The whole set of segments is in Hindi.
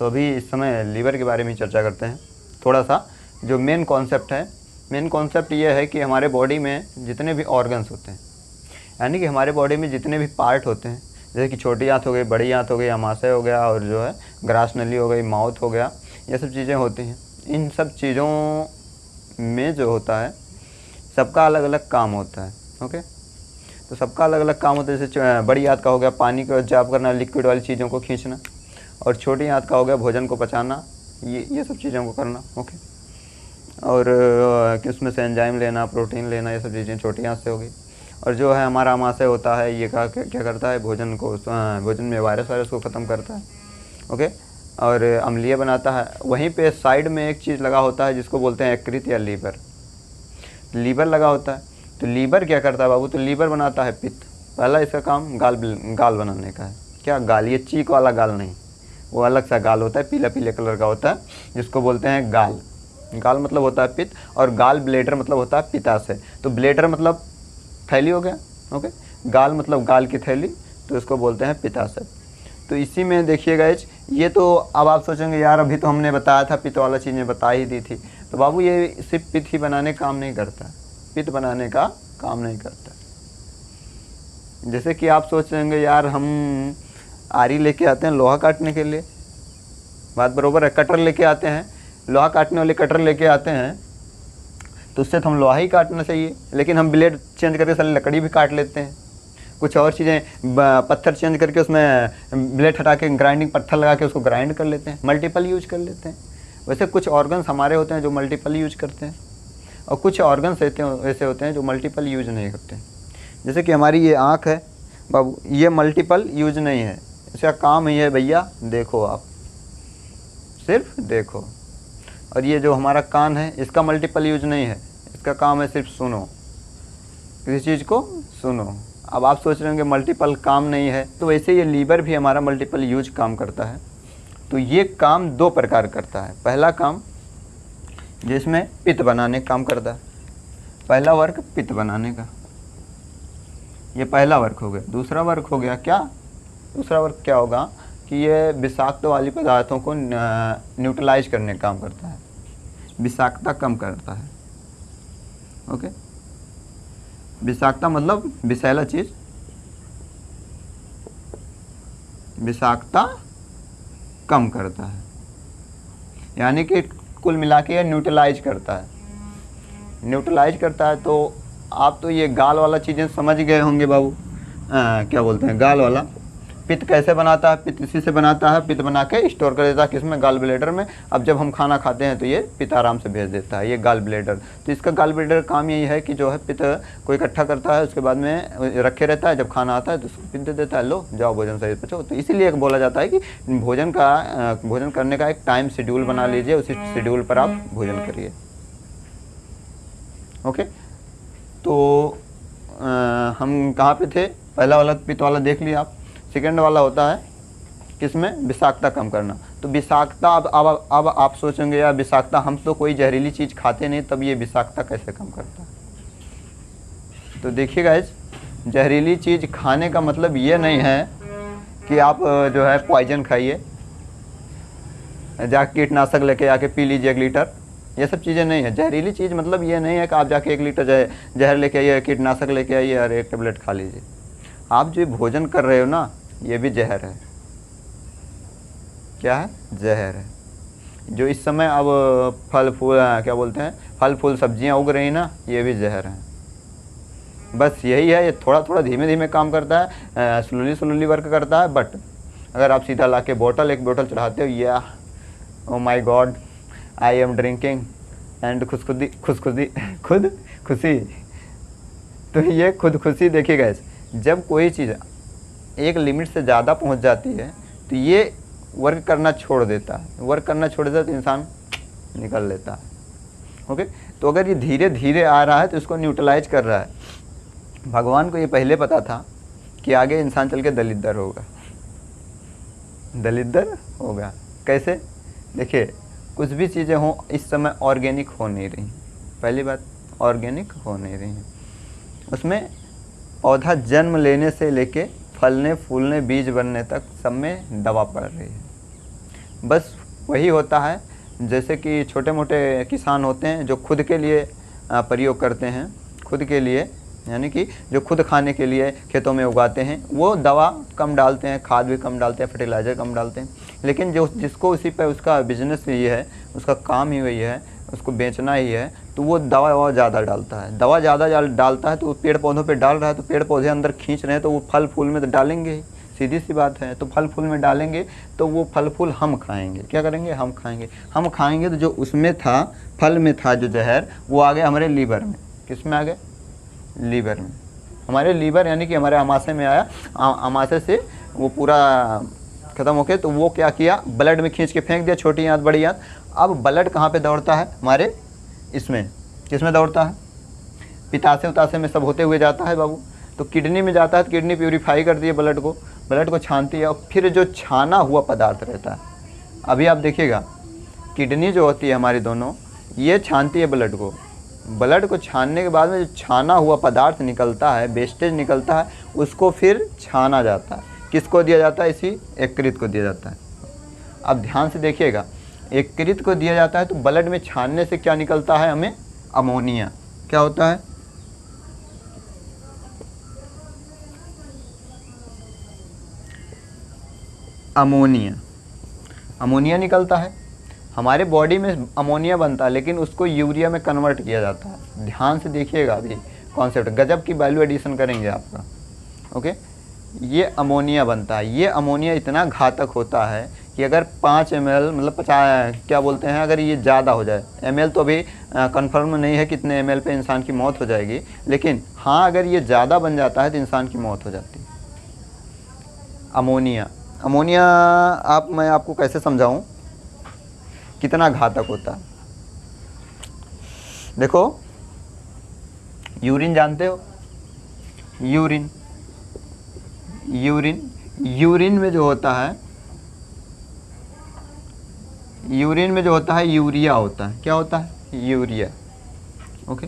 तो अभी इस समय लीवर के बारे में चर्चा करते हैं थोड़ा सा। जो मेन कॉन्सेप्ट है, मेन कॉन्सेप्ट ये है कि हमारे बॉडी में जितने भी ऑर्गन्स होते हैं, यानी कि हमारे बॉडी में जितने भी पार्ट होते हैं, जैसे कि छोटी आंत हो गई, बड़ी आंत हो गई, अमाशय हो गया, और जो है ग्रास नली हो गई, माउथ हो गया, ये सब चीज़ें होती हैं। इन सब चीज़ों में जो होता है सबका अलग अलग काम होता है। ओके, तो सबका अलग अलग काम होता है। जैसे बड़ी आंत का हो गया पानी को जाप करना, लिक्विड वाली चीज़ों को खींचना, और छोटी आंत का हो गया भोजन को पचाना, ये सब चीज़ों को करना। ओके, और कि उसमें से एंजाइम लेना, प्रोटीन लेना, ये सब चीज़ें छोटी आंत से होगी। और जो है हमारा अमाशय होता है, ये क्या करता है, भोजन में वायरस को ख़त्म करता है। ओके, और अम्लीय बनाता है। वहीं पे साइड में एक चीज़ लगा होता है जिसको बोलते हैं यकृत या लीवर लगा होता है। तो लीवर क्या करता है बाबू, तो लीवर बनाता है पित्त। पहला इसका काम गाल बनाने का है। क्या गाल, ये चीक वाला गाल नहीं, वो अलग सा गाल होता है, पीला पीले कलर का होता है, जिसको बोलते हैं गाल। गाल मतलब होता है पित्त, और गाल ब्लेडर मतलब होता है पित्ताशय। तो ब्लेडर मतलब थैली हो गया। ओके, गाल मतलब गाल की थैली, तो इसको बोलते हैं पित्ताशय। तो इसी में देखिएगा ये तो अब आप सोचेंगे यार अभी तो हमने बताया था, पित्त वाला चीज़ें बता ही दी थी। तो बाबू ये सिर्फ पित्त ही बनाने का काम नहीं करता, पित्त बनाने का काम नहीं करता। जैसे कि आप सोचेंगे यार हम आरी लेके आते हैं लोहा काटने के लिए, बात बरोबर है, कटर लेके आते हैं, लोहा काटने वाले कटर लेके आते हैं, तो उससे तो हम लोहा ही काटना चाहिए, लेकिन हम ब्लेड चेंज करके सारी लकड़ी भी काट लेते हैं, कुछ और चीज़ें, पत्थर चेंज करके उसमें ब्लेड हटा के ग्राइंडिंग पत्थर लगा के उसको ग्राइंड कर लेते हैं, मल्टीपल यूज कर लेते हैं। वैसे कुछ ऑर्गन्स हमारे होते हैं जो मल्टीपल यूज करते हैं, और कुछ ऑर्गन्स ऐसे होते हैं जो मल्टीपल यूज नहीं करते हैं। जैसे कि हमारी ये आँख है बाबू, ये मल्टीपल यूज नहीं है, इसका काम ही है भैया देखो, आप सिर्फ देखो। और ये जो हमारा कान है, इसका मल्टीपल यूज नहीं है, इसका काम है सिर्फ सुनो, किसी चीज़ को सुनो। अब आप सोच रहे होंगे मल्टीपल काम नहीं है, तो वैसे ये लीवर भी हमारा मल्टीपल यूज काम करता है। तो ये काम दो प्रकार करता है। पहला काम जिसमें पित्त बनाने का काम करता है, पहला वर्क पित्त बनाने का, ये पहला वर्क हो गया। दूसरा वर्क हो गया क्या, दूसरा वर्क क्या होगा कि ये विषाक्त वाली पदार्थों को न्यूट्रलाइज करने का काम करता है, विषाक्तता कम करता है। ओके, विषाक्तता मतलब विषैला चीज़, विषाक्तता कम करता है, यानी कि कुल मिला के ये न्यूट्रलाइज करता है, न्यूट्रलाइज करता है। तो आप तो ये गाल वाला चीज़ें समझ गए होंगे बाबू, क्या बोलते हैं गाल वाला। पित्त कैसे बनाता है, पित्त इसी से बनाता है, पित्त बना के स्टोर कर देता है किसमें, गाल ब्लेडर में। अब जब हम खाना खाते हैं तो ये पित्त आराम से भेज देता है, ये गाल ब्लेडर। तो इसका गाल ब्लेडर काम यही है कि जो है पित्त को इकट्ठा करता है, उसके बाद में रखे रहता है, जब खाना आता है तो उसको पित्त दे देता है, लो जाओ भोजन सही पचो। तो इसीलिए बोला जाता है कि भोजन करने का एक टाइम शेड्यूल बना लीजिए, उसी शेड्यूल पर आप भोजन करिए। ओके, तो हम कहाँ पे थे, पहला वाला पित्त वाला देख लिया आप। सेकेंड वाला होता है किसमें, विषाक्तता कम करना। तो विषाक्तता अब आप सोचेंगे यार विषाक्तता, हम तो कोई जहरीली चीज़ खाते नहीं, तब ये विषाक्तता कैसे कम करता है। तो देखिए गाइस, जहरीली चीज़ खाने का मतलब ये नहीं है कि आप जो है पॉइजन खाइए, जाके कीटनाशक लेके आके पी लीजिए 1 लीटर, ये सब चीज़ें नहीं है। जहरीली चीज़ मतलब ये नहीं है कि आप जाके 1 लीटर जहर लेके आइए, कीटनाशक लेके आइए और 1 टेबलेट खा लीजिए। आप जो भोजन कर रहे हो ना, ये भी जहर है। क्या है, जहर है। जो इस समय अब फल फूल क्या बोलते हैं, फल फूल सब्जियां उग रही ना, ये भी जहर हैं। बस यही है, ये थोड़ा थोड़ा धीमे धीमे काम करता है, स्लोली वर्क करता है। बट अगर आप सीधा ला के एक बोतल चढ़ाते हो, या oh my God I am drinking and खुद खुशी, तो ये खुद खुशी देखिएगा, जब कोई चीज़ एक लिमिट से ज़्यादा पहुंच जाती है तो ये वर्क करना छोड़ देता है, वर्क करना छोड़ देता है तो इंसान निकल लेता है। ओके, तो अगर ये धीरे धीरे आ रहा है तो इसको न्यूट्रलाइज कर रहा है। भगवान को ये पहले पता था कि आगे इंसान चल के दलिद्र होगा। कैसे, देखिए कुछ भी चीज़ें हों इस समय ऑर्गेनिक हो नहीं रही। पहली बात, ऑर्गेनिक हो नहीं रही हैं। उसमें पौधा जन्म लेने से लेके फलने फूलने बीज बनने तक सब में दवा पड़ रही है। बस वही होता है। जैसे कि छोटे मोटे किसान होते हैं जो खुद के लिए प्रयोग करते हैं, खुद के लिए, यानी कि जो खुद खाने के लिए खेतों में उगाते हैं, वो दवा कम डालते हैं, खाद भी कम डालते हैं, फर्टिलाइज़र कम डालते हैं। लेकिन जो जिसको उसी पर उसका बिजनेस ही है, उसका काम ही वही है, उसको बेचना ही है, तो वो दवा ववा ज़्यादा डालता है। दवा ज़्यादा डालता है तो वो पेड़ पौधों पे डाल रहा है, तो पेड़ पौधे अंदर खींच रहे हैं, तो वो फल फूल में तो डालेंगे ही, सीधी सी बात है। तो फल फूल में डालेंगे तो वो फल फूल हम खाएंगे। क्या करेंगे? हम खाएंगे। हम खाएंगे तो जो उसमें था, फल में था जो जहर, वो आ गया हमारे लीवर में। किस में आ गए? लीवर में। हमारे लीवर यानी कि हमारे आमाशय में आया, आमाशय से वो पूरा ख़त्म हो गया, तो वो क्या किया? ब्लड में खींच के फेंक दिया, छोटी आंत बड़ी आंत। अब ब्लड कहाँ पे दौड़ता है? हमारे इसमें, किसमें दौड़ता है? पिताशय उताशय में सब होते हुए जाता है बाबू। तो किडनी में जाता है, तो किडनी प्यूरीफाई करती है ब्लड को छानती है, और फिर जो छाना हुआ पदार्थ रहता है, अभी आप देखिएगा, किडनी जो होती है हमारी दोनों, ये छानती है ब्लड को छानने के बाद में जो छाना हुआ पदार्थ निकलता है, वेस्टेज निकलता है, उसको फिर छाना जाता है। किसको दिया जाता है? इसी यकृत को दिया जाता है। अब ध्यान से देखिएगा, यकृत को दिया जाता है, तो ब्लड में छानने से क्या निकलता है? हमें अमोनिया। क्या होता है? अमोनिया निकलता है। हमारे बॉडी में अमोनिया बनता है, लेकिन उसको यूरिया में कन्वर्ट किया जाता है। ध्यान से देखिएगा, अभी कॉन्सेप्ट गजब की वैल्यू एडिशन करेंगे आपका। ओके, ये अमोनिया बनता है। ये अमोनिया इतना घातक होता है कि अगर 5 ml, मतलब 50, क्या बोलते हैं, अगर ये ज़्यादा हो जाए, ml तो अभी कंफर्म नहीं है कितने ml पे इंसान की मौत हो जाएगी, लेकिन हाँ, अगर ये ज़्यादा बन जाता है तो इंसान की मौत हो जाती है। अमोनिया मैं आपको कैसे समझाऊं कितना घातक होता है? देखो, यूरिन जानते हो? यूरिन में जो होता है, यूरिया होता है। क्या होता है? यूरिया। ओके,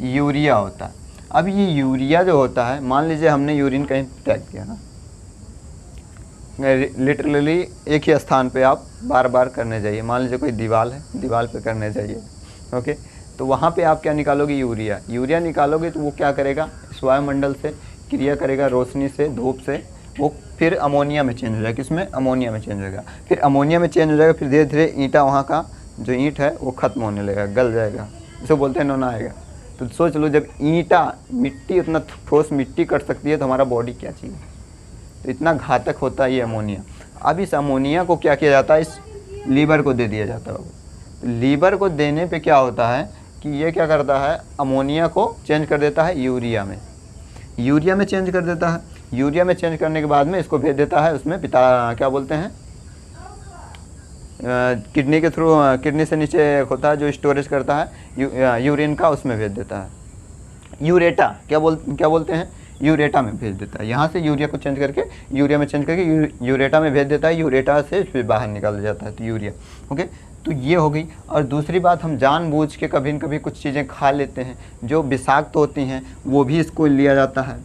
यूरिया होता है। अब ये यूरिया जो होता है, मान लीजिए हमने यूरिन कहीं त्याग किया ना, लिटरली एक ही स्थान पे आप बार बार करने जाइए। मान लीजिए कोई दीवार है, दीवार पे करने जाइए। ओके, तो वहाँ पे आप क्या निकालोगे? यूरिया निकालोगे, तो वो क्या करेगा? इस वायुमंडल से क्रिया करेगा, रोशनी से, धूप से, वो फिर अमोनिया में चेंज हो जाएगा। किसमें? अमोनिया में चेंज होगा। फिर अमोनिया में चेंज हो जाएगा, फिर धीरे धीरे ईंटा, वहाँ का जो ईंट है वो ख़त्म होने लगेगा, गल जाएगा, इसको बोलते हैं नोना आएगा। तो सोच लो, जब ईंटा, मिट्टी, उतना ठोस मिट्टी कर सकती है, तो हमारा बॉडी क्या चाहिए? तो इतना घातक होता है ये अमोनिया। अब इस अमोनिया को क्या किया जाता है? इस लीवर को दे दिया जाता है। तो लीवर को देने पे क्या होता है कि ये क्या करता है? अमोनिया को चेंज कर देता है यूरिया में चेंज कर देता है। यूरिया में चेंज करने के बाद में इसको भेज देता है उसमें, क्या बोलते हैं, किडनी के थ्रू, किडनी से नीचे होता है जो स्टोरेज करता है यूरिन का, उसमें भेज देता है। यूरेटा, क्या बोलते हैं, यूरेटा में भेज देता है। यहाँ से यूरिया को चेंज करके यूरिया में चेंज करके यूरेटा में भेज देता है। यूरेटा से फिर बाहर निकाल जाता है, तो यूरिया। ओके, तो ये हो गई। और दूसरी बात, हम जानबूझ के कभी न कभी कुछ चीज़ें खा लेते हैं जो विषाक्त होती हैं, वो भी इसको लिया जाता है,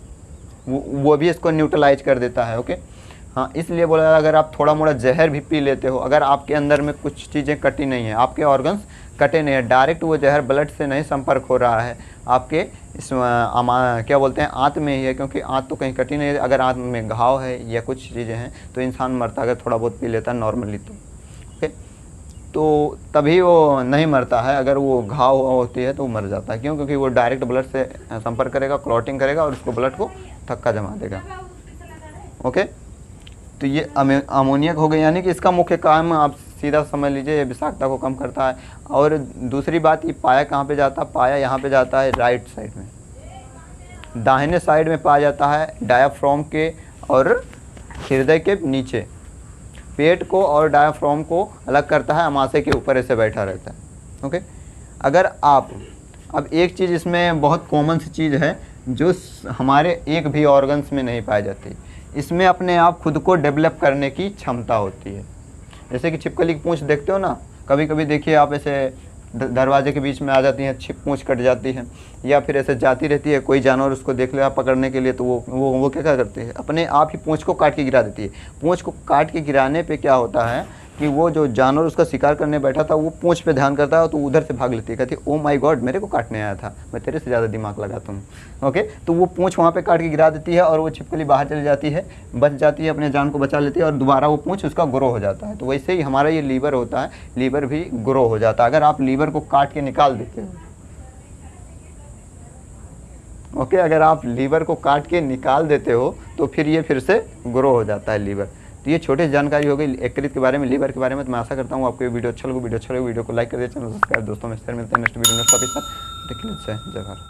वो भी इसको न्यूट्रलाइज कर देता है। ओके, हाँ, इसलिए बोला जाता है, अगर आप थोड़ा मोड़ा जहर भी पी लेते हो, अगर आपके अंदर में कुछ चीज़ें कटी नहीं है, आपके ऑर्गन्स कटे नहीं है, डायरेक्ट वो जहर ब्लड से नहीं संपर्क हो रहा है, आपके इस क्या बोलते हैं, आंत में ही है, क्योंकि आंत तो कहीं कटी नहीं है। अगर आंत में घाव है या कुछ चीज़ें हैं तो इंसान मरता, अगर थोड़ा बहुत पी लेता है नॉर्मली तो। ओके, तो तभी वो नहीं मरता है। अगर वो घाव होती है तो वो मर जाता है। क्यों? क्योंकि वो डायरेक्ट ब्लड से संपर्क करेगा, क्लॉटिंग करेगा और उसको ब्लड को थक्का जमा देगा। ओके, तो ये अमोनिया हो गई, यानी कि इसका मुख्य काम आप सीधा समझ लीजिए, ये विषाक्तता को कम करता है। और दूसरी बात, ये पाया कहाँ पे जाता है? पाया यहाँ पे जाता है राइट साइड में, दाहिने साइड में पाया जाता है डायाफ्राम के और हृदय के नीचे। पेट को और डायाफ्राम को अलग करता है, अमाशय के ऊपर ऐसे बैठा रहता है। ओके, अगर आप, अब एक चीज़ इसमें बहुत कॉमन सी चीज़ है जो हमारे एक भी ऑर्गन्स में नहीं पाई जाती, इसमें अपने आप खुद को डेवलप करने की क्षमता होती है। जैसे कि छिपकली की पूंछ देखते हो ना, कभी कभी देखिए आप, ऐसे दरवाजे के बीच में आ जाती हैं, पूँछ कट जाती है, या फिर ऐसे जाती रहती है, कोई जानवर उसको देख ले आप पकड़ने के लिए, तो वो क्या करती है, अपने आप ही पूँछ को काट के गिरा देती है। पूँछ को काट के गिराने पे क्या होता है कि वो जो जानवर उसका शिकार करने बैठा था वो पूँछ पे ध्यान करता है, तो उधर से भाग लेती है, कहती है ओ माय गॉड मेरे को काटने आया था, मैं तेरे से ज़्यादा दिमाग लगाता हूँ। ओके, तो वो पूँछ वहाँ पे काट के गिरा देती है और वो छिपकली बाहर चली जाती है, बच जाती है, अपने जान को बचा लेती है और दोबारा वो पूँछ उसका ग्रो हो जाता है। तो वैसे ही हमारा ये लीवर होता है, लीवर भी ग्रो हो जाता है अगर आप लीवर को काट के निकाल देते हो। ओके, अगर आप लीवर को काट के निकाल देते हो तो फिर ये फिर से ग्रो हो जाता है लीवर। तो ये छोटी जानकारी हो गई यकृत के बारे में, लीवर के बारे में। तो मैं आशा करता हूँ आपको ये वीडियो अच्छा लगे। वीडियो को लाइक कर दीजिए, चैनल सब्सक्राइब। दोस्तों में शेयर मिलते हैं नेक्स्ट वीडियो नेक्स्ट टॉपिक पर। जय भारत।